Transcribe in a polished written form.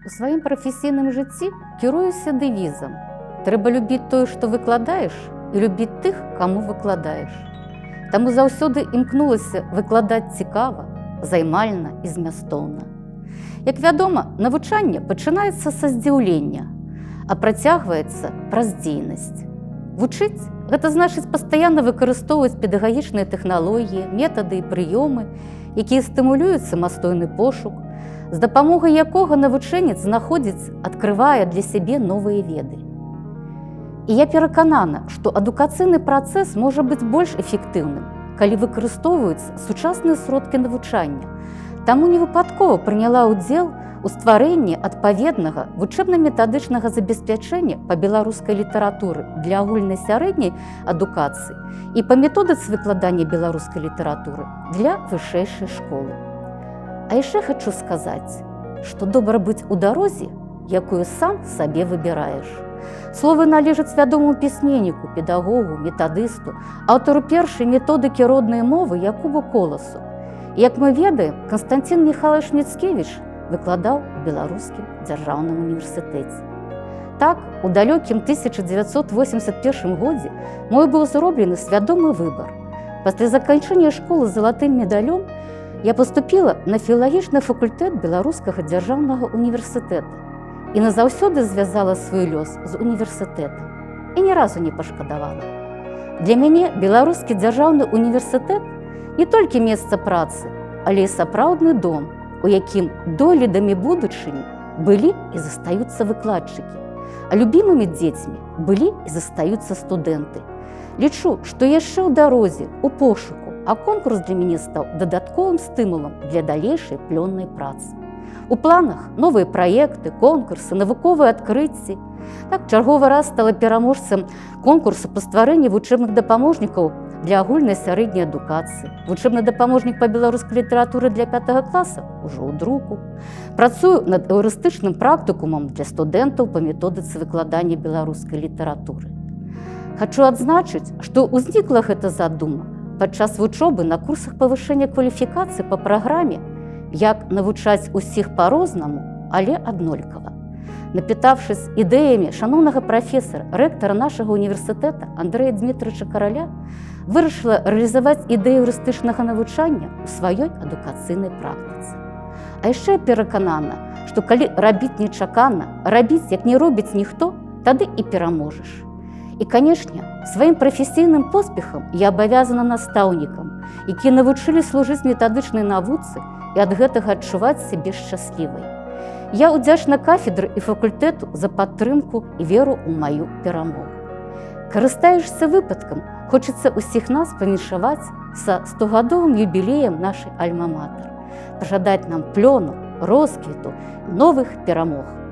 У сваім прафесійным жыцці кіруюся дэвізам. Трэба любіць тое, што выкладаеш, і любіць тых, каму выкладаеш. Таму заўсёды імкнулася выкладаць цікава, займальна і змястоўна. Як вядома, навучанне пачынаецца са здзіўлення, а працягваецца праз дзейнасць. Вучыць – гэта значыць пастаянна выкарыстоўваць педагагічныя тэхналогіі, метады і прыёмы, якія стымулююць самастойны пошук, з дапамогай якога навучэнец знаходзіць, адкрывае для сябе новыя веды. І я пераканана, што адукацыйны працэс можа быць больш эфектыўным, калі выкарыстоўваюцца сучасныя сродкі навучання. Таму невыпадкова прыняла ўдзел у стварэнні адпаведнага вучэбна-метадычнага забеспячэння па беларускай літаратуры для агульнай сярэдняй адукацыі і па методыцы выкладання беларускай літаратуры для вышэйшай школы. А яшчэ хачу сказаць, што добра быць у дарозе, якую сам сабе выбіраеш. Словы належаць вядомаму пісьменніку, педагогу, метадысту, аўтару першай методыкі роднай мовы Якубу Коласу. Як мы ведаем, Канстанцін Міхайлович Міцкевіч выкладаў у Беларускім дзяржаўным універсітэце. Так, у далёкім 1981 годзе мой быў зроблены свядомы выбар. Пасля заканчэння школы з залатым медалём я паступіла на філалагічны факультэт Беларускага дзяржаўнага універсітэта і назаўсёды звязала свой лёс з універсітэтам і ні разу не пашкадавала. Для мяне Беларускі дзяржаўны універсітэт не толькі месца працы, але і сапраўдны дом, у якім дойлідамі будучыні былі і застаюцца выкладчыкі, а любімымі дзецьмі былі і застаюцца студэнты. Лічу, што яшчэ ў дарозе, у пошуку, а конкурс для мяне стаў дадатковым стымулам для далейшай плённай працы. У планах новыя праекты, конкурсы, навуковыя адкрыцці. Так, чарговы раз стала пераможцам конкурсу па стварэнні вучэбных дапаможнікаў для агульнай сярэдняй адукацыі, вучэбны дапаможнік па беларускай літаратуры для 5 класа ўжо ў друку. Працую над эўрыстычным практыкумам для студэнтаў па методыцы выкладання беларускай літаратуры. Хачу адзначыць, што ўзнікла гэта задума падчас вучобы на курсах павышэння кваліфікацыі па праграме «Як навучаць усіх па-рознаму, але аднолькава». Напітавшись ідэямі шаноўнага прафесара, рэктара нашага універсітэта Андрэя Дмітрыча Караля, вырашыла рэалізаваць ідэю эўрыстычнага навучання ў сваёй адукацыйнай практыцы. А яшчэ пераканана, што калі рабіць нечакана, рабіць, як не робіць ніхто, тады і пераможаш. І, канешне, сваім прафесійным поспехам я абавязана настаўнікам, якія навучылі служыць метадычнай навуцы і ад гэтага адчуваць сябе шчаслівай. Я ўдзячна кафедры і факультэту за падтрымку і веру ў маю перамогу. Карыстаешся выпадкам, хочацца ўсіх нас павіншаваць са 100-гадовым юбілеем нашай альма-матэр, пажадаць нам плёну, росквіту, новых перамог.